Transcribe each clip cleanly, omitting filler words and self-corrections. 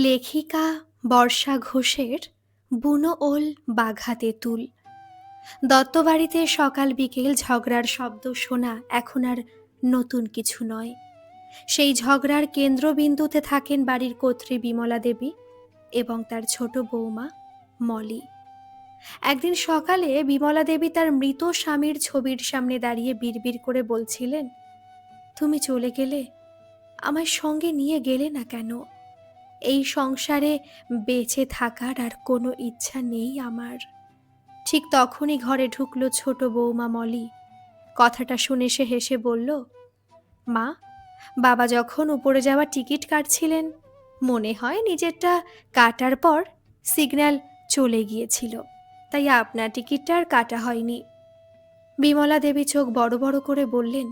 লেখিকা বর্ষা ঘোষের বুনো ওল বাঘা তেঁতুল। দত্তবাড়িতে সকাল বিকেল ঝগড়ার শব্দ শোনা এখন আর নতুন কিছু নয়। সেই ঝগড়ার কেন্দ্রবিন্দুতে থাকেন বাড়ির কর্ত্রী বিমলা দেবী এবং তার ছোট বৌমা মলি। একদিন সকালে বিমলা দেবী তার মৃত স্বামীর ছবির সামনে দাঁড়িয়ে বিড়বিড় করে বলছিলেন, তুমি চলে গেলে, আমায় সঙ্গে নিয়ে গেলে না কেন? এই সংসারে বেঁচে থাকার আর কোনো ইচ্ছা নেই আমার। ঠিক তখনই ঘরে ঢুকলো ছোট বৌমা মলি। কথাটা শুনে সে হেসে বলল, মা, বাবা যখন উপরে যাওয়ার টিকিট কাটছিলেন, মনে হয় নিজেরটা কাটার পর সিগন্যাল চলে গিয়েছিল, তাই আপনার টিকিটটা আর কাটা হয়নি। বিমলা দেবী চোখ বড় বড় করে বললেন,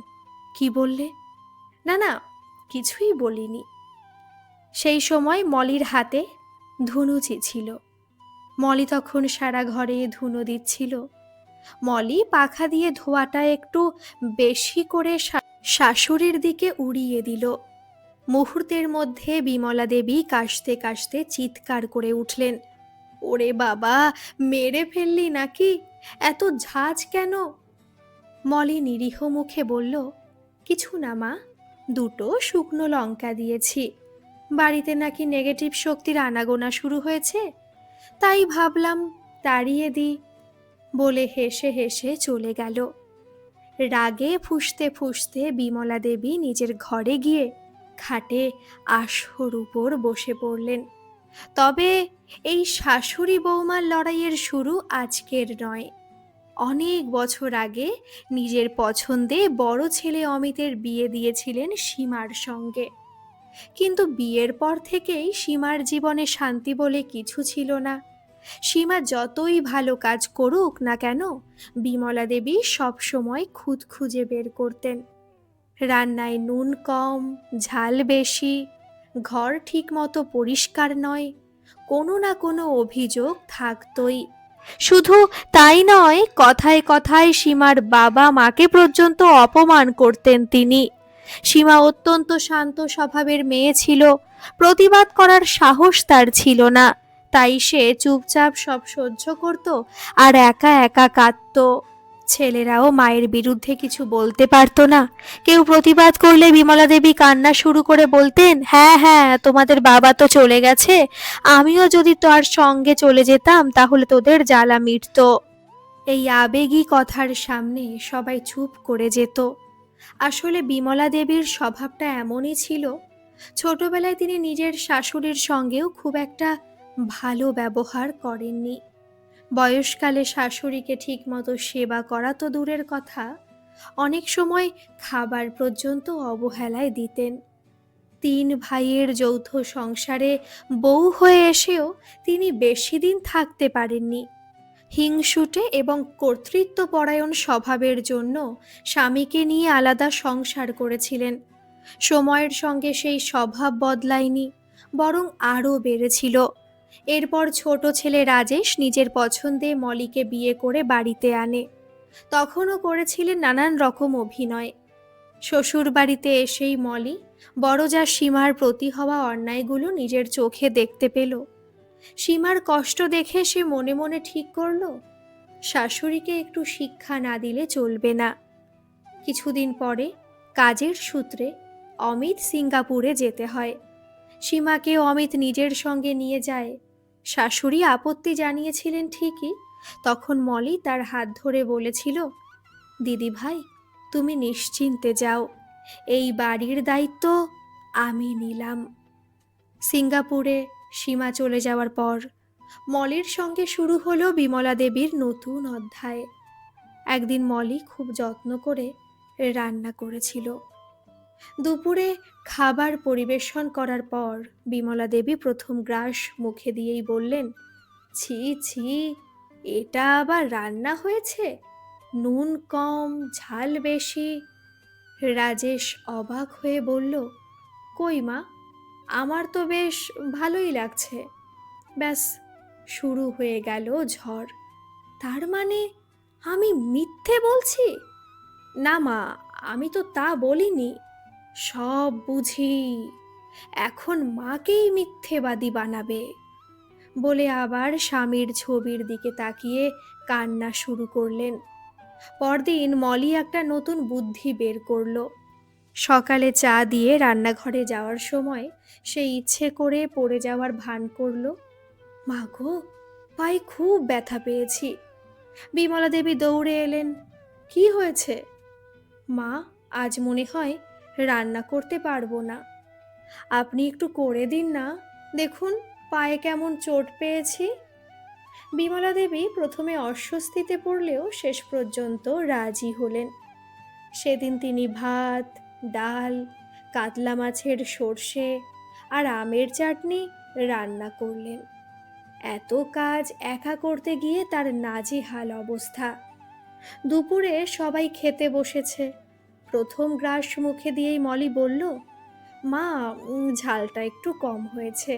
কি বললে? না না, কিছুই বলিনি। সেই সময় মলির হাতে ধুনুচি ছিল। মলি তখন সারা ঘরে ধুনো দিচ্ছিল। মলি পাখা দিয়ে ধোঁয়াটা একটু বেশি করে শাশুড়ির দিকে উড়িয়ে দিল। মুহূর্তের মধ্যে বিমলা দেবী কাশতে কাশতে চিৎকার করে উঠলেন, ওরে বাবা, মেরে ফেললি নাকি? এত ঝাঁজ কেন? মলি নিরীহ মুখে বলল, কিছু না মা, দুটো শুকনো লঙ্কা দিয়েছি। বাড়িতে নাকি নেগেটিভ শক্তির আনাগোনা শুরু হয়েছে, তাই ভাবলাম তাড়িয়ে দিই, বলে হেসে হেসে চলে গেল। রাগে ফুঁসতে ফুঁসতে বিমলা দেবী নিজের ঘরে গিয়ে খাটে আসর উপর বসে পড়লেন। তবে এই শাশুড়ি বৌমার লড়াইয়ের শুরু আজকের নয়। অনেক বছর আগে নিজের পছন্দে বড় ছেলে অমিতের বিয়ে দিয়েছিলেন সীমার সঙ্গে। কিন্তু বিয়ের পর থেকেই সীমার জীবনে শান্তি বলে কিছু ছিল না। সীমা যতই ভালো কাজ করুক না কেন, বিমলা দেবী সব সময় খুঁত খুঁজে বের করতেন। রান্নায় নুন কম, ঝাল বেশি, ঘর ঠিক মতো পরিষ্কার নয়, কোনো না কোনো অভিযোগ থাকতই। শুধু তাই নয়, কথায় কথায় সীমার বাবা মাকে পর্যন্ত অপমান করতেন তিনি। সীমা অত্যন্ত শান্ত স্বভাবের মেয়ে ছিল, প্রতিবাদ করার সাহস তার ছিল না, তাই সে চুপচাপ সব সহ্য করত আর একা একা কাঁদত। ছেলেরাও মায়ের বিরুদ্ধে কিছু বলতে পারতো না। কেউ প্রতিবাদ করলে বিমলা দেবী কান্না শুরু করে বলতেন, হ্যাঁ হ্যাঁ, তোমাদের বাবা তো চলে গেছে, আমিও যদি তার সঙ্গে চলে যেতাম তাহলে তোদের জ্বালা মিটত। এই আবেগী কথার সামনে সবাই চুপ করে যেত। আসলে বিমলা দেবীর স্বভাবটা এমনই ছিল। ছোটবেলায় তিনি নিজের শাশুড়ির সঙ্গেও খুব একটা ভালো ব্যবহার করেননি। বয়সকালে শাশুড়িকে ঠিকমতো সেবা করা তো দূরের কথা, অনেক সময় খাবার পর্যন্ত অবহেলায় দিতেন। 3 ভাইয়ের যৌথ সংসারে বউ হয়ে এসেও তিনি বেশি দিন থাকতে পারেননি। হিংসুটে এবং কর্তৃত্বপরায়ণ স্বভাবের জন্য স্বামীকে নিয়ে আলাদা সংসার করেছিলেন। সময়ের সঙ্গে সেই স্বভাব বদলায়নি, বরং আরও বেড়েছিল। এরপর ছোট ছেলে রাজেশ নিজের পছন্দে মলিকে বিয়ে করে বাড়িতে আনে। তখনও করেছিলেন নানান রকম অভিনয়। শ্বশুর বাড়িতে এসেই মলি বড় যা সীমার প্রতি হওয়া অন্যায়গুলো নিজের চোখে দেখতে পেল। সীমার কষ্ট দেখে সে মনে মনে ঠিক করল, শাশুড়িকে একটু শিক্ষা না দিলে চলবে না। কিছুদিন পরে কাজের সূত্রে অমিত সিঙ্গাপুরে যেতে হয়। সীমাকে অমিত নিজের সঙ্গে নিয়ে যায়। শাশুড়ি আপত্তি জানিয়েছিলেন ঠিকই, তখন মলি তার হাত ধরে বলেছিল, দিদি ভাই, তুমি নিশ্চিন্তে যাও, এই বাড়ির দায়িত্ব আমি নিলাম। সিঙ্গাপুরে সীমা চলে যাওয়ার পর মলির সঙ্গে শুরু হলো বিমলা দেবীর নতুন অধ্যায়। একদিন মলি খুব যত্ন করে রান্না করেছিল। দুপুরে খাবার পরিবেশন করার পর বিমলা দেবী প্রথম গ্রাস মুখে দিয়েই বললেন, ছি ছি, এটা আবার রান্না হয়েছে? নুন কম, ঝাল বেশি। রাজেশ অবাক হয়ে বলল, কই মা, আমার তো বেশ ভালোই লাগছে। ব্যাস, শুরু হয়ে গেল ঝড়। তার মানে আমি মিথ্যে বলছি? না মা, আমি তো তা বলিনি। সব বুঝি। এখন মাকেই মিথ্যেবাদী বানাবে বলে আবার স্বামীর ছবির দিকে তাকিয়ে কান্না শুরু করলেন। পরদিন মলি একটা নতুন বুদ্ধি বের করলো। সকালে চা দিয়ে রান্নাঘরে যাওয়ার সময় সে ইচ্ছে করে পড়ে যাওয়ার ভান করলো। মা গো, পায়ে খুব ব্যথা পেয়েছি। বিমলা দেবী দৌড়ে এলেন। কি হয়েছে? মা, আজ মনে হয় রান্না করতে পারবো না। আপনি একটু করে দিন না, দেখুন পায়ে কেমন চোট পেয়েছি। বিমলা দেবী প্রথমে অস্বস্তিতে পড়লেও শেষ পর্যন্ত রাজি হলেন। সেদিন তিনি ভাত, ডাল, কাতলা মাছের সর্ষে আর আমের চাটনি রান্না করলেন। এত কাজ একা করতে গিয়ে তার নাজেহাল অবস্থা। দুপুরে সবাই খেতে বসেছে। প্রথম গ্রাস মুখে দিয়েই মলি বলল, মা, ঝালটা একটু কম হয়েছে,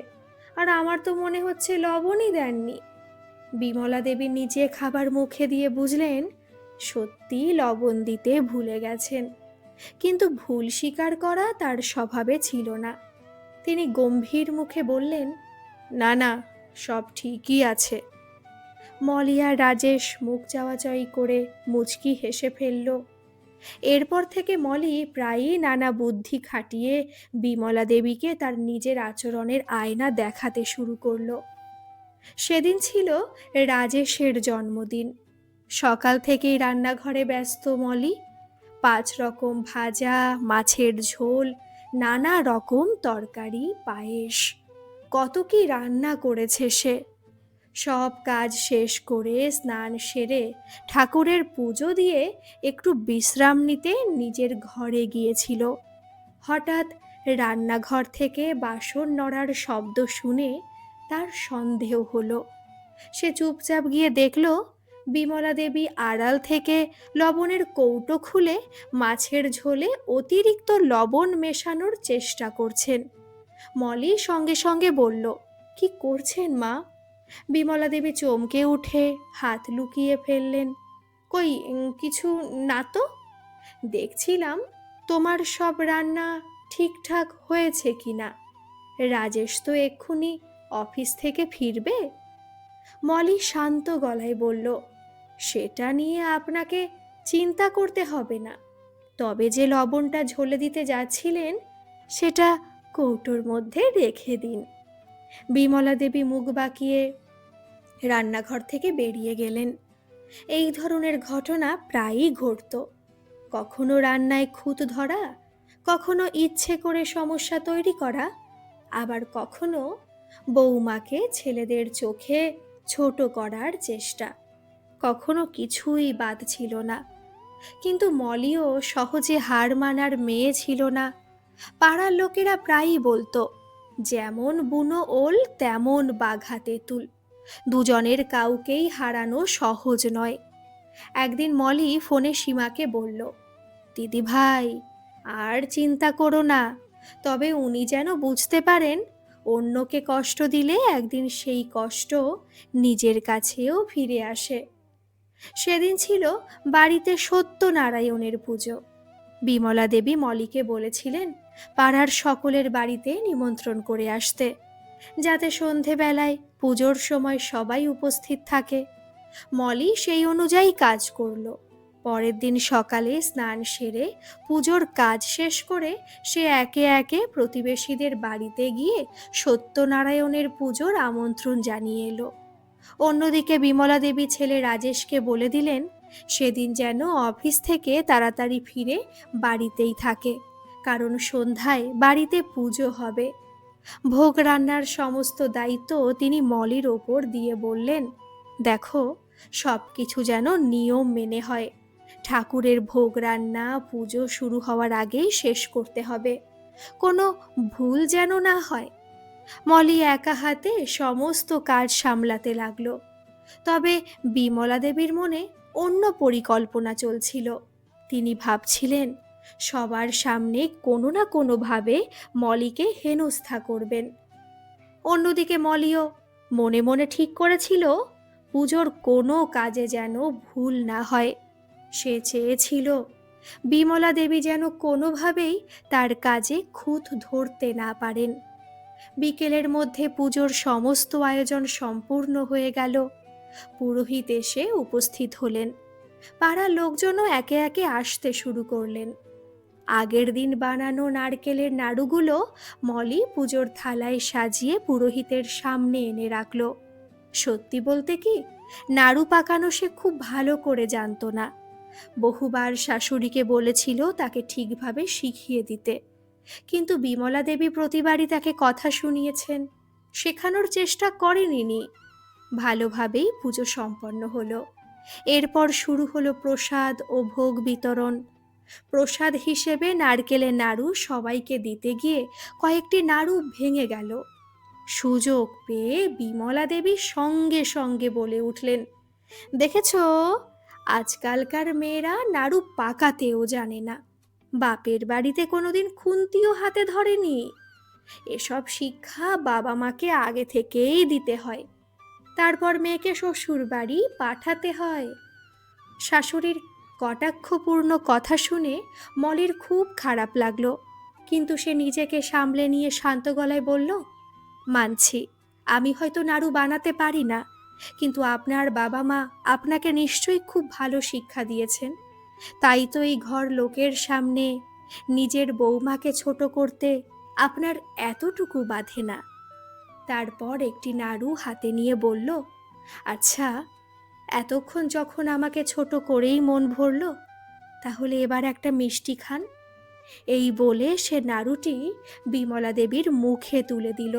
আর আমার তো মনে হচ্ছে লবণই দেননি। বিমলা দেবী নিজে খাবার মুখে দিয়ে বুঝলেন সত্যি লবণ দিতে ভুলে গেছেন, কিন্তু ভুল স্বীকার করা তার স্বভাবে ছিল না। তিনি গম্ভীর মুখে বললেন, না না, সব ঠিকই আছে। মলি আর রাজেশ মুখ চাওয়াচাওয়ি করে মুচকি হেসে ফেলল। এরপর থেকে মলি প্রায়ই নানা বুদ্ধি খাটিয়ে বিমলা দেবীকে তার নিজের আচরণের আয়না দেখাতে শুরু করলো। সেদিন ছিল রাজেশের জন্মদিন। সকাল থেকেই রান্নাঘরে ব্যস্ত মলি। 5 রকম ভাজা, মাছের ঝোল, নানা রকম তরকারি, পায়েস, কত কি রান্না করেছে সে। সব কাজ শেষ করে স্নান সেরে ঠাকুরের পুজো দিয়ে একটু বিশ্রাম নিতে নিজের ঘরে গিয়েছিল। হঠাৎ রান্নাঘর থেকে বাসন নড়ার শব্দ শুনে তার সন্দেহ হলো। সে চুপচাপ গিয়ে দেখল বিমলা দেবী আড়াল থেকে লবণের কৌটো খুলে মাছের ঝোলে অতিরিক্ত লবণ মেশানোর চেষ্টা করছেন। মলি সঙ্গে সঙ্গে বলল, কি করছেন মা? বিমলা দেবী চমকে উঠে হাত লুকিয়ে ফেললেন। কই, কিছু না তো। দেখছিলাম তোমার সব রান্না ঠিকঠাক হয়েছে কিনা। রাজেশ তো এক্ষুনি অফিস থেকে ফিরবে। মলি শান্ত গলায় বলল, সেটা নিয়ে আপনাকে চিন্তা করতে হবে না, তবে যে লবণটা ঝোলে দিতে যাচ্ছিলেন সেটা কৌটোর মধ্যে রেখে দিন। বিমলা দেবী মুখ বাঁকিয়ে রান্নাঘর থেকে বেরিয়ে গেলেন। এই ধরনের ঘটনা প্রায়ই ঘটত। কখনো রান্নায় খুঁত ধরা, কখনো ইচ্ছে করে সমস্যা তৈরি করা, আবার কখনো বৌমাকে ছেলেদের চোখে ছোট করার চেষ্টা। কখনো কিছুই বাদ ছিল না। কিন্তু মলিও সহজে হার মানার মেয়ে ছিল না। পাড়ার লোকেরা প্রায়ই বলতো, যেমন বুনো ওল তেমন বাঘা তেঁতুল, দুজনের কাউকেই হারানো সহজ নয়। একদিন মলি ফোনে সীমাকে বলল, দিদি ভাই, আর চিন্তা করো না, তবে উনি যেন বুঝতে পারেন অন্যকে কষ্ট দিলে একদিন সেই কষ্ট নিজের কাছেও ফিরে আসে। সেদিন ছিল বাড়িতে সত্যনারায়ণের পুজো। বিমলা দেবী মলিকে বলেছিলেন পাড়ার সকলের বাড়িতে নিমন্ত্রণ করে আসতে, যাতে সন্ধেবেলায় পুজোর সময় সবাই উপস্থিত থাকে। মলি সেই অনুযায়ী কাজ করলো। পরের দিন সকালে স্নান সেরে পুজোর কাজ শেষ করে সে একে একে প্রতিবেশীদের বাড়িতে গিয়ে সত্যনারায়ণের পুজোর আমন্ত্রণ জানিয়ে এলো। অন্যদিকে বিমলা দেবী ছেলে রাজেশকে বলে দিলেন সেদিন যেন অফিস থেকে তাড়াতাড়ি ফিরে বাড়িতেই থাকে, কারণ সন্ধ্যায় বাড়িতে পুজো হবে। ভোগ রান্নার সমস্ত দায়িত্ব তিনি মলির ওপর দিয়ে বললেন, দেখো, সব কিছু যেন নিয়ম মেনে হয়। ঠাকুরের ভোগ রান্না পুজো শুরু হওয়ার আগেই শেষ করতে হবে, কোনো ভুল যেন না হয়। মলি একা হাতে সমস্ত কাজ সামলাতে লাগলো। তবে বিমলা দেবীর মনে অন্য পরিকল্পনা চলছিল। তিনি ভাবছিলেন সবার সামনে কোনো না কোনোভাবে মলিকে হেনস্থা করবেন। অন্যদিকে মলিও মনে মনে ঠিক করেছিল পুজোর কোনো কাজে যেন ভুল না হয়। সে চেয়েছিল বিমলা দেবী যেন কোনোভাবেই তার কাজে খুঁত ধরতে না পারেন। বিকেলের মধ্যে পুজোর সমস্ত আয়োজন সম্পূর্ণ হয়ে গেল। পুরোহিত এসে উপস্থিত হলেন। পাড়ার লোকজনও একে একে আসতে শুরু করলেন। আগের দিন বানানো নারকেলের নাড়ুগুলো মলি পুজোর থালায় সাজিয়ে পুরোহিতের সামনে এনে রাখল। সত্যি বলতে কি, নাড়ু পাকানো সে খুব ভালো করে জানতো না। বহুবার শাশুড়িকে বলেছিল তাকে ঠিকভাবে শিখিয়ে দিতে, কিন্তু বিমলা দেবী প্রতিবারই তাকে কথা শুনিয়েছেন, শেখানোর চেষ্টা করেনি। ভালোভাবেই পুজো সম্পন্ন হলো। এরপর শুরু হলো প্রসাদ ও ভোগ বিতরণ। প্রসাদ হিসেবে নারকেলের নাড়ু সবাইকে দিতে গিয়ে কয়েকটি নাড়ু ভেঙে গেল। সুযোগ পেয়ে বিমলা দেবী সঙ্গে সঙ্গে বলে উঠলেন, দেখেছো, আজকালকার মেয়েরা নাড়ু পাকাতেও জানে না, বাপের বাড়িতে কোনোদিন খুন্তিও হাতে ধরেনি। এসব শিক্ষা বাবা মাকে আগে থেকেই দিতে হয়, তারপর মেয়েকে শ্বশুর বাড়ি পাঠাতে হয়। শাশুড়ির কটাক্ষপূর্ণ কথা শুনে মলির খুব খারাপ লাগলো, কিন্তু সে নিজেকে সামলে নিয়ে শান্ত গলায় বলল, মানছি আমি হয়তো নাড়ু বানাতে পারি না, কিন্তু আপনার বাবা মা আপনাকে নিশ্চয়ই খুব ভালো শিক্ষা দিয়েছেন। তাই তো এই ঘর লোকের সামনে নিজের বৌমাকে ছোট করতে আপনার এতটুকু বাধে না। তারপর একটি নাড়ু হাতে নিয়ে বলল, আচ্ছা, এতক্ষণ যখন আমাকে ছোট করেই মন ভরল, তাহলে এবার একটা মিষ্টি খান। এই বলে সে নাড়ুটি বিমলা দেবীর মুখে তুলে দিল।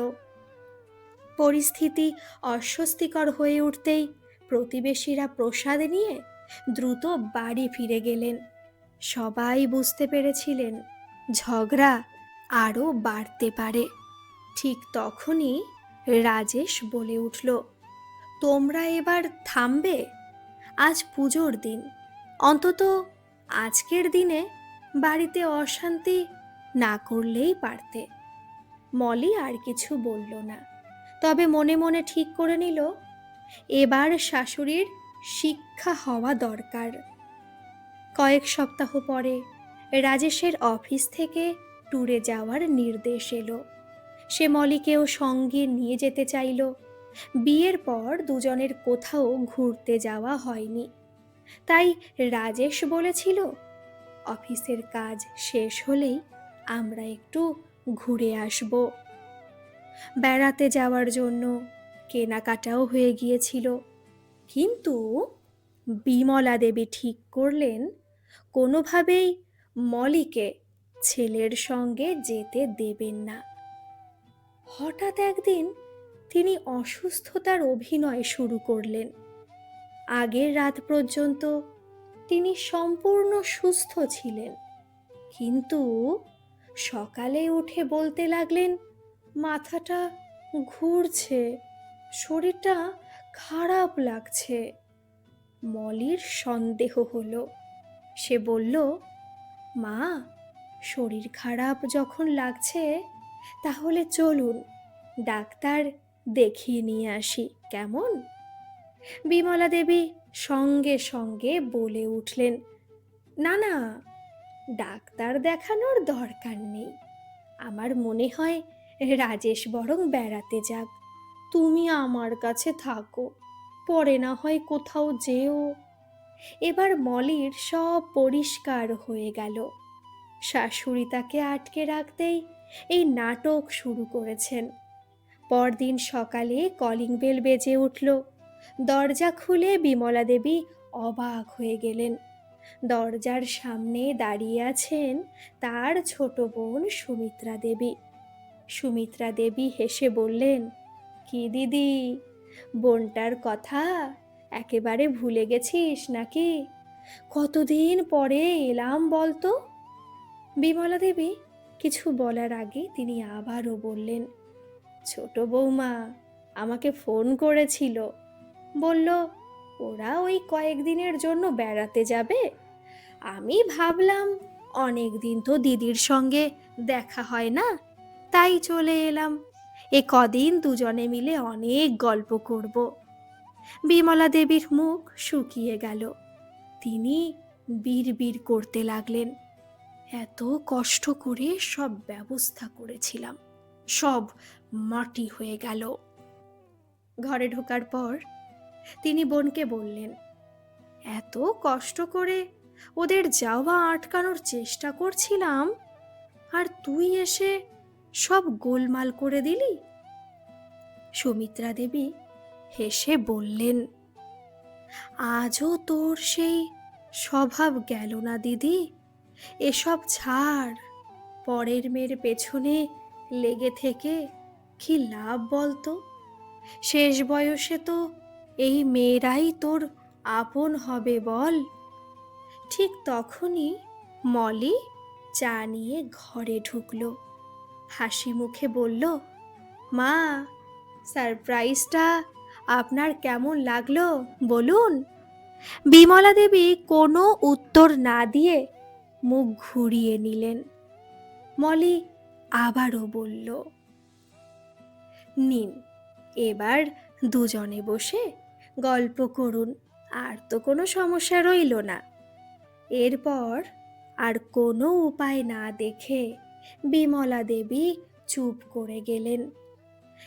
পরিস্থিতি অস্বস্তিকর হয়ে উঠতেই প্রতিবেশীরা প্রসাদ নিয়ে দ্রুত বাড়ি ফিরে গেলেন। সবাই বুঝতে পেরেছিলেন ঝগড়া আরও বাড়তে পারে। ঠিক তখনই রাজেশ বলে উঠল, তোমরা এবার থামবে? আজ পুজোর দিন, অন্তত আজকের দিনে বাড়িতে অশান্তি না করলেই পারতে। মলি আর কিছু বলল না, তবে মনে মনে ঠিক করে নিল এবার শাশুড়ির শিক্ষা হওয়া দরকার। কয়েক সপ্তাহ পরে রাজেশের অফিস থেকে ট্যুরে যাওয়ার নির্দেশ এলো। সে মলিকেও সঙ্গে নিয়ে যেতে চাইল। বিয়ের পর দুজনের কোথাও ঘুরতে যাওয়া হয়নি, তাই রাজেশ বলেছিল, অফিসের কাজ শেষ হলেই আমরা একটু ঘুরে আসব। বেড়াতে যাওয়ার জন্য কেনাকাটাও হয়ে গিয়েছিল, কিন্তু বিমলা দেবী ঠিক করলেন কোনোভাবেই মলিকে ছেলের সঙ্গে যেতে দেবেন না। হঠাৎ একদিন তিনি অসুস্থতার অভিনয় শুরু করলেন। আগের রাত পর্যন্ত তিনি সম্পূর্ণ সুস্থ ছিলেন, কিন্তু সকালে উঠে বলতে লাগলেন, মাথাটা ঘুরছে, শরীরটা খারাপ লাগছে। মলির সন্দেহ হলো। সে বলল, মা, শরীর খারাপ যখন লাগছে তাহলে চলুন ডাক্তার দেখিয়ে নিয়ে আসি, কেমন? বিমলা দেবী সঙ্গে সঙ্গে বলে উঠলেন, না না, ডাক্তার দেখানোর দরকার নেই। আমার মনে হয় রাজেশ বরং বেড়াতে যাক, তুমি আমার কাছে থাকো, পরে না হয় কোথাও যেও। এবার মলির সব পরিষ্কার হয়ে গেল। শাশুড়ি তাকে আটকে রাখতেই এই নাটক শুরু করেছেন। পরদিন সকালে কলিং বেল বেজে উঠল। দরজা খুলে বিমলা দেবী অবাক হয়ে গেলেন। দরজার সামনে দাঁড়িয়ে আছেন তার ছোট বোন সুমিত্রা দেবী। সুমিত্রা দেবী হেসে বললেন, কি দিদি, বোনটার কথা একেবারে ভুলে গেছিস নাকি? কতদিন পরে এলাম বলতো। বিমলা দেবী কিছু বলার আগে তিনি আবারও বললেন, ছোট বৌমা আমাকে ফোন করেছিল, বলল ওরা ওই কয়েকদিনের জন্য বেড়াতে যাবে। আমি ভাবলাম অনেক দিন তো দিদির সঙ্গে দেখা হয় না, তাই চলে এলাম। এ কদিন দুজনে মিলে অনেক গল্প করব। বিমলা দেবীর মুখ শুকিয়ে গেল। তিনি বিড়বিড় করতে লাগলেন, এত কষ্ট করে সব ব্যবস্থা করেছিলাম, সব মাটি হয়ে গেল। ঘরে ঢোকার পর তিনি বোনকে বললেন, এত কষ্ট করে ওদের যাওয়া আটকানোর চেষ্টা করছিলাম, আর তুই এসে সব গোলমাল করে দিলি। সুমিত্রা দেবী হেসে বললেন, আজও তোর সেই স্বভাব গেল না দিদি? এসব ছাড়, পরের মেয়ের পেছনে লেগে থেকে কি লাভ বলতো? শেষ বয়সে তো এই মেয়েরাই তোর আপন হবে বল। ঠিক তখনই মলি চা নিয়ে ঘরে ঢুকলো, হাসি মুখে বলল, মা, সারপ্রাইজটা আপনার কেমন লাগলো বলুন। বিমলা দেবী কোনো উত্তর না দিয়ে মুখ ঘুরিয়ে নিলেন। মলি আবারও বলল, নিন, এবার দুজনে বসে গল্প করুন, আর তো কোনো সমস্যা রইল না। এরপর আর কোনো উপায় না দেখে বিমলা দেবী চুপ করে গেলেন।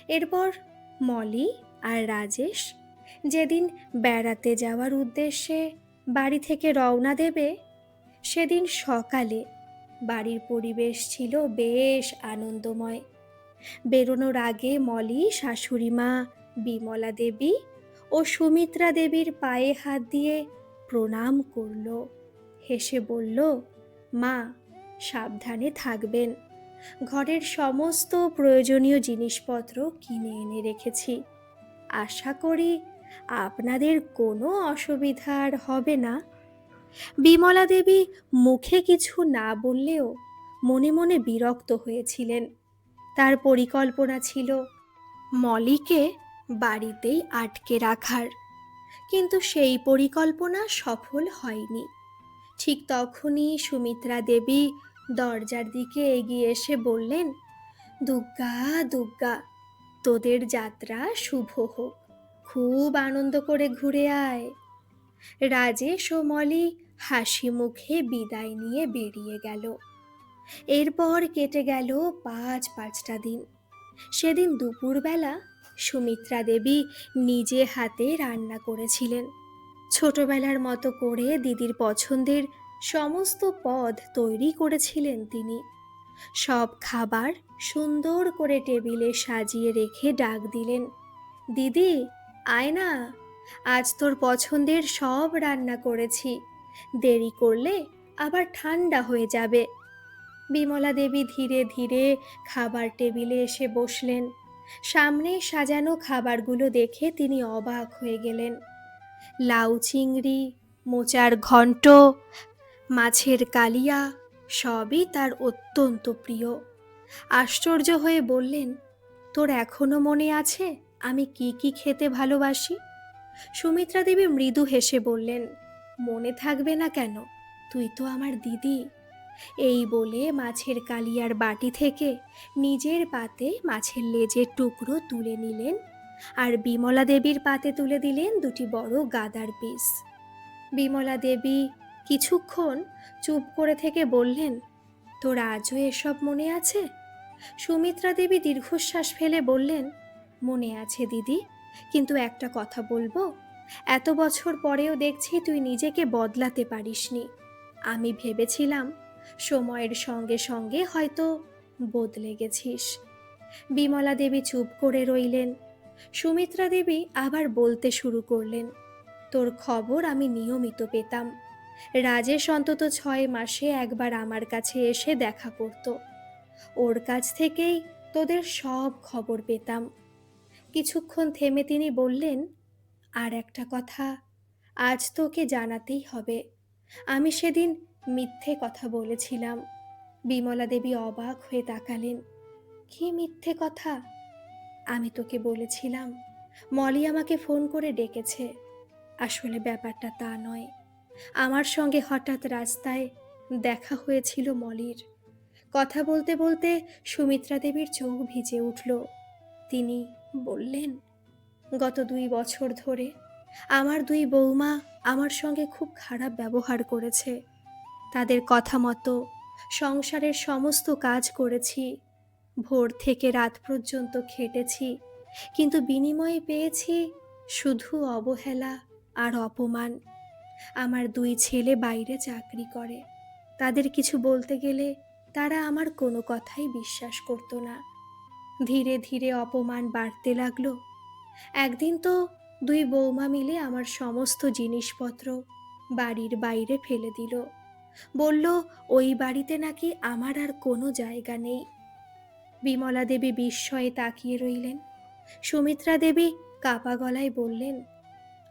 এরপর মলি আর রাজেশ যেদিন বেড়াতে যাওয়ার উদ্দেশ্যে বাড়ি থেকে রওনা দেবে, সেদিন সকালে বাড়ির পরিবেশ ছিল বেশ আনন্দময়। বেরোনোর আগে মলি শাশুড়িমা বিমলা দেবী ও সুমিত্রা দেবীর পায়ে হাত দিয়ে প্রণাম করল, হেসে বলল, মা, সাবধানে থাকবেন, ঘরের সমস্ত প্রয়োজনীয় জিনিসপত্র কিনে এনে রেখেছি, আশা করি আপনাদের কোনো অসুবিধা আর হবে না। বিমলা দেবী মুখে কিছু না বললেও মনে মনে বিরক্ত হয়েছিলেন। তার পরিকল্পনা ছিল মলিকে বাড়িতেই আটকে রাখার, কিন্তু সেই পরিকল্পনা সফল হয়নি। ঠিক তখনই সুমিত্রা দেবী দরজার দিকে এগিয়ে এসে বললেন, দুগ্গা দুগ্গা, তোদের যাত্রা শুভ হোক, খুব আনন্দ করে ঘুরে আয়। রাজেশ ও মলি হাসি মুখে বিদায় নিয়ে বেরিয়ে গেল। এরপর কেটে গেল পাঁচটা দিন। সেদিন দুপুরবেলা সুমিত্রা দেবী নিজে হাতে রান্না করেছিলেন। ছোটবেলার মতো করে দিদির পছন্দের সমস্ত পদ তৈরি করেছিলেন তিনি। সব খাবার সুন্দর করে টেবিলে সাজিয়ে রেখে ডাক দিলেন, দিদি, আয় না, আজ তোর পছন্দের সব রান্না করেছি, দেরি করলে আবার ঠান্ডা হয়ে যাবে। বিমলা দেবী ধীরে ধীরে খাবার টেবিলে এসে বসলেন। সামনে সাজানো খাবারগুলো দেখে তিনি অবাক হয়ে গেলেন। লাউ চিংড়ি, মোচার ঘন্ট, মাছের কালিয়া, সবই তার অত্যন্ত প্রিয়। আশ্চর্য হয়ে বললেন, তোর এখনো মনে আছে আমি কি কি খেতে ভালোবাসি? সুমিত্রা দেবী মৃদু হেসে বললেন, মনে থাকবে না কেন, তুই তো আমার দিদি। এই বলে মাছের কালিয়ার বাটি থেকে নিজের পাতে মাছের লেজের টুকরো তুলে নিলেন, আর বিমলা দেবীর পাতে তুলে দিলেন দুটি বড় গাদার পিস। বিমলা দেবী কিছুক্ষণ চুপ করে থেকে বললেন, তোর আজও এসব মনে আছে? সুমিত্রা দেবী দীর্ঘশ্বাস ফেলে বললেন, মনে আছে দিদি, কিন্তু একটা কথা বলবো, এত বছর পরেও দেখছি তুই নিজেকে বদলাতে পারিসনি। আমি ভেবেছিলাম সময়ের সঙ্গে সঙ্গে হয়তো বদলে গেছিস। বিমলা দেবী চুপ করে রইলেন। সুমিত্রা দেবী আবার বলতে শুরু করলেন, তোর খবর আমি নিয়মিত পেতাম। রাজেশ অন্তত 6 মাসে একবার আমার কাছে এসে দেখা করত। ওর কাছ থেকেই তোদের সব খবর পেতাম। কিছুক্ষণ থেমে তিনি বললেন, আর একটা কথা আজ তোকে জানাতেই হবে, আমি সেদিন মিথ্যে কথা বলেছিলাম। বিমলা দেবী অবাক হয়ে তাকালেন, কি মিথ্যে কথা? আমি তোকে বলেছিলাম মলি আমাকে ফোন করে ডেকেছে। আসলে ব্যাপারটা তা নয়, আমার সঙ্গে হঠাৎ রাস্তায় দেখা হয়েছিল মলির। কথা বলতে বলতে সুমিত্রা দেবীর চোখ ভিজে উঠল। তিনি বললেন, গত 2 বছর ধরে আমার দুই বৌমা আমার সঙ্গে খুব খারাপ ব্যবহার করেছে। তাদের কথা মতো সংসারের সমস্ত কাজ করেছি, ভোর থেকে রাত পর্যন্ত খেটেছি, কিন্তু বিনিময়ে পেয়েছি শুধু অবহেলা আর অপমান। আমার দুই ছেলে বাইরে চাকরি করে, তাদের কিছু বলতে গেলে তারা আমার কোনো কথাই বিশ্বাস করতো না। ধীরে ধীরে অপমান বাড়তে লাগলো। একদিন তো দুই বৌমা মিলে আমার সমস্ত জিনিসপত্র বাড়ির বাইরে ফেলে দিল। বলল ওই বাড়িতে নাকি আমার আর কোনো জায়গা নেই। বিমলা দেবী বিস্ময়ে তাকিয়ে রইলেন। সুমিত্রা দেবী কাপা গলায় বললেন,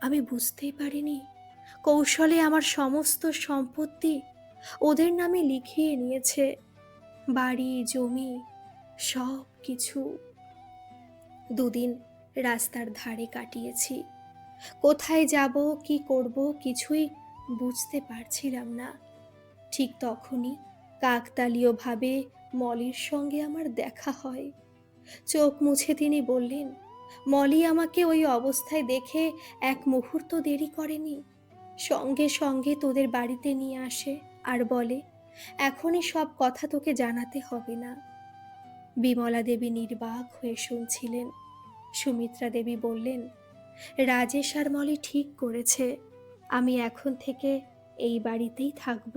আমি বুঝতেই পারিনি, কৌশলে আমার সমস্ত সম্পত্তি ওদের নামে লিখিয়ে নিয়েছে, বাড়ি জমি সব কিছু। দুদিন রাস্তার ধারে কাটিয়েছি, কোথায় যাব কি করব কিছুই বুঝতে পারছিলাম না। ঠিক তখনই কাকতালীয়ভাবে মলির সঙ্গে আমার দেখা হয়। চোখ মুছে তিনি বললেন, মলি আমাকে ওই অবস্থায় দেখে এক মুহূর্ত দেরি করেনি, সঙ্গে সঙ্গে তোদের বাড়িতে নিয়ে আসে আর বলে, এখনই সব কথা তোকে জানাতে হবে না। বিমলা দেবী নির্বাক হয়ে শুনছিলেন। সুমিত্রা দেবী বললেন, রাজেশ আর মলি ঠিক করেছে, আমি এখন থেকে এই বাড়িতেই থাকব।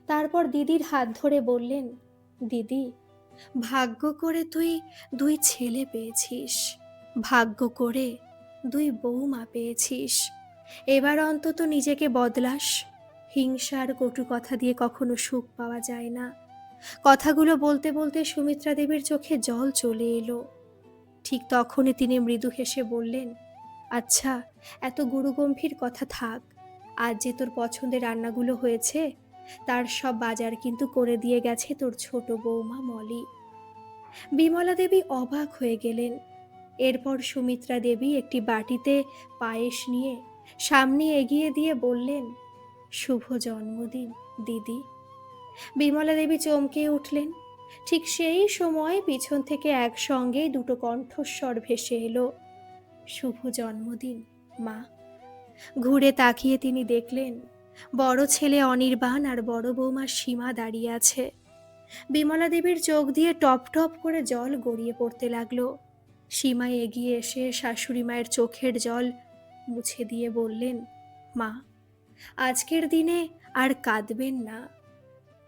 তারপর দিদির হাত ধরে বললেন, দিদি, ভাগ্য করে তুই দুই ছেলে পেয়েছিস, ভাগ্য করে দুই বৌমা পেয়েছিস। এবার অন্তত নিজেকে বদলাস। হিংসার কটু কথা দিয়ে কখনো সুখ পাওয়া যায় না। কথাগুলো বলতে বলতে সুমিত্রা দেবীর চোখে জল চলে এলো। ঠিক তখনই তিনি মৃদু হেসে বললেন, আচ্ছা, এত গুরুগম্ভীর কথা থাক। আজ যে তোর পছন্দের রান্নাগুলো হয়েছে তার সব বাজার কিন্তু করে দিয়ে গেছে তোর ছোট বৌমা মলি। বিমলা দেবী অবাক হয়ে গেলেন। এরপর সুমিত্রা দেবী একটি বাটিতে পায়েস নিয়ে সামনে এগিয়ে দিয়ে বললেন, শুভ জন্মদিন দিদি। বিমলা দেবী চমকে উঠলেন। ঠিক সেই সময় পিছন থেকে একসঙ্গে দুটো কণ্ঠস্বর ভেসে এলো, শুভ জন্মদিন মা। ঘুরে তাকিয়ে তিনি দেখলেন বড় ছেলে অনির্বাণ আর বড় বৌমা সীমা দাঁড়িয়ে আছে। বিমলা দেবীর চোখ দিয়ে টপ টপ করে জল গড়িয়ে পড়তে লাগলো। সীমা এগিয়ে এসে শাশুড়ি মায়ের চোখের জল মুছে দিয়ে বললেন, মা, আজকের দিনে আর কাঁদবেন না।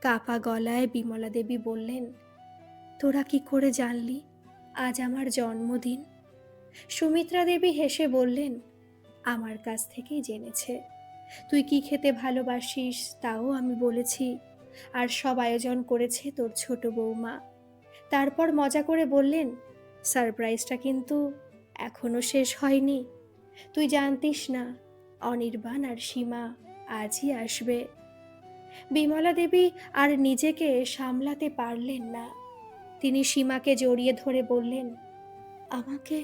কাপা গলায় বিমলা দেবী বললেন, তোরা কি করে জানলি আজ আমার জন্মদিন? সুমিত্রা দেবী হেসে বললেন, আমার কাছ থেকেই জেনেছে। তুই কি খেতে ভালোবাসিস তাও আমি বলেছি, আর সব আয়োজন করেছে তোর ছোট বৌমা। তারপর মজা করে বললেন, সারপ্রাইজটা কিন্তু এখনো শেষ হয়নি। তুই জানতিস না অনির্বাণ আর সীমা আজই আসবে। বিমলা দেবী আর নিজেকে সামলাতে পারলেন না। তিনি সীমাকে জড়িয়ে ধরে বললেন, আমাকে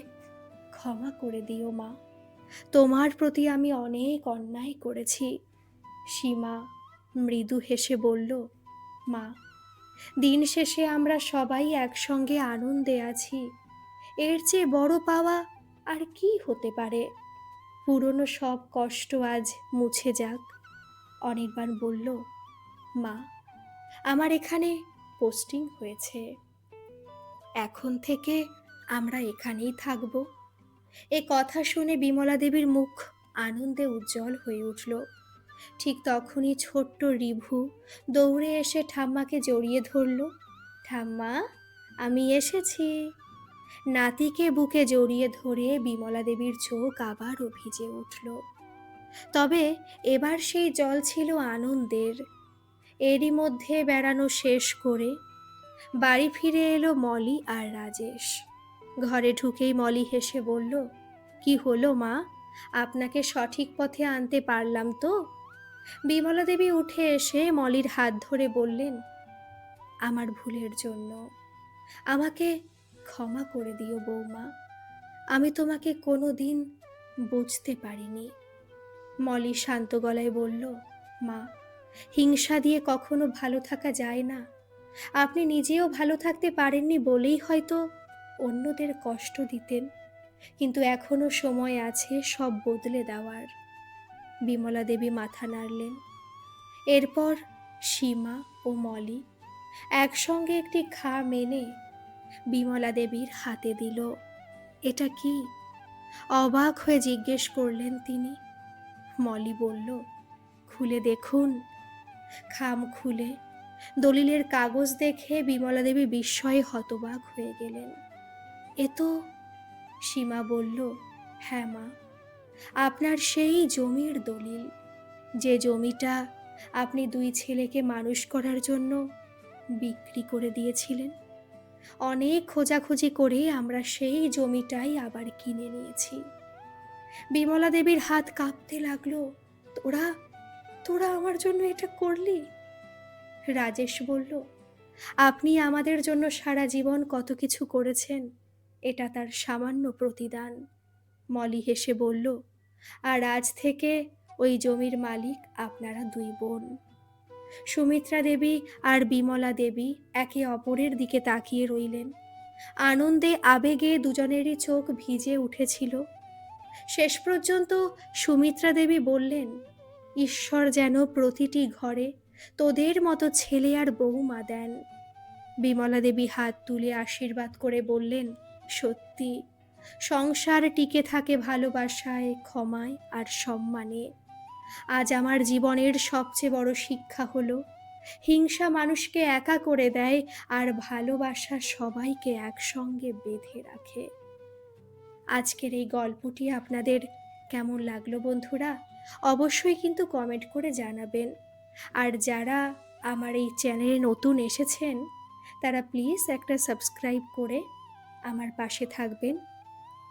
ক্ষমা করে দিও মা, তোমার প্রতি আমি অনেক অন্যায় করেছি। সীমা মৃদু হেসে বলল, মা, দিন শেষে আমরা সবাই একসঙ্গে আনন্দে আছি, এর চেয়ে বড় পাওয়া আর কি হতে পারে? পুরনো সব কষ্ট আজ মুছে যাক। অনির্বাণ বলল, মা, আমার এখানে পোস্টিং হয়েছে, এখন থেকে আমরা এখানেই থাকব। এ কথা শুনে বিমলা দেবীর মুখ আনন্দে উজ্জ্বল হয়ে উঠল। ঠিক তখনই ছোট্ট রিভু দৌড়ে এসে ঠাম্মাকে জড়িয়ে ধরল। ঠাম্মা, আমি এসেছি। নাতিকে বুকে জড়িয়ে ধরে বিমলা দেবীর চোখ আবারও ভিজে উঠল। তবে এবার সেই জল ছিল আনন্দের। এরই মধ্যে বেড়ানো শেষ করে বাড়ি ফিরে এলো মলি আর রাজেশ। ঘরে ঢুকেই মলি হেসে বলল, কি হলো মা, আপনাকে সঠিক পথে আনতে পারলাম তো? বিমলা দেবী উঠে এসে মলির হাত ধরে বললেন, আমার ভুলের জন্য আমাকে ক্ষমা করে দিও বৌমা, আমি তোমাকে কোনো দিন বুঝতে পারিনি। মলি শান্ত গলায় বলল, মা, হিংসা দিয়ে কখনো ভালো থাকা যায় না। আপনি নিজেও ভালো থাকতে পারেননি বলেই হয়তো অন্যদের কষ্ট দিতেন। কিন্তু এখনো সময় আছে সব বদলে দেওয়ার। বিমলা দেবী মাথা নাড়লেন। এরপর সীমা ও মলি একসঙ্গে একটি খাম এনে বিমলা দেবীর হাতে দিল। এটা কি? অবাক হয়ে জিজ্ঞেস করলেন তিনি। মলি বলল, খুলে দেখুন। খাম খুলে দলিলের কাগজ দেখে বিমলা দেবী বিস্ময়ে হতবাক হয়ে গেলেন। এ তো, সীমা বলল, হ্যাঁ মা, আপনার সেই জমির দলিল, যে জমিটা আপনি দুই ছেলেকে মানুষ করার জন্য বিক্রি করে দিয়েছিলেন। অনেক খোঁজাখুঁজি করে আমরা সেই জমিটাই আবার কিনে নিয়েছি। বিমলা দেবীর হাত কাঁপতে লাগলো। তোরা তোরা আমার জন্য এটা করলি? রাজেশ বলল, আপনি আমাদের জন্য সারা জীবন কত কিছু করেছেন, এটা তার সামান্য প্রতিদান। মলি হেসে বলল, আর আজ থেকে ওই জমির মালিক আপনারা দুই বোন। সুমিত্রা দেবী আর বিমলা দেবী একে অপরের দিকে তাকিয়ে রইলেন। আনন্দে আবেগে দুজনেরই চোখ ভিজে উঠেছিল। শেষ পর্যন্ত সুমিত্রা দেবী বললেন, ঈশ্বর যেন প্রতিটি ঘরে তোদের মতো ছেলে আর বৌমা দেন। বিমলা দেবী হাত তুলে আশীর্বাদ করে বললেন, সত্যি সংসার টিকে থাকে ভালোবাসায়, ক্ষমায় আর সম্মানে। আজ আমার জীবনের সবচেয়ে বড় শিক্ষা হলো, হিংসা মানুষকে একা করে দেয় আর ভালোবাসা সবাইকে একসঙ্গে বেঁধে রাখে। আজকের এই গল্পটি আপনাদের কেমন লাগলো বন্ধুরা? অবশ্যই কিন্তু কমেন্ট করে জানাবেন। আর যারা আমার এই চ্যানেলে নতুন এসেছেন, তারা প্লিজ একটা সাবস্ক্রাইব করে আমার পাশে থাকবেন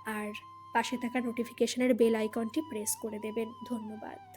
আর পাশে থাকা নোটিফিকেশনের বেল আইকনটি প্রেস করে দেবেন। ধন্যবাদ।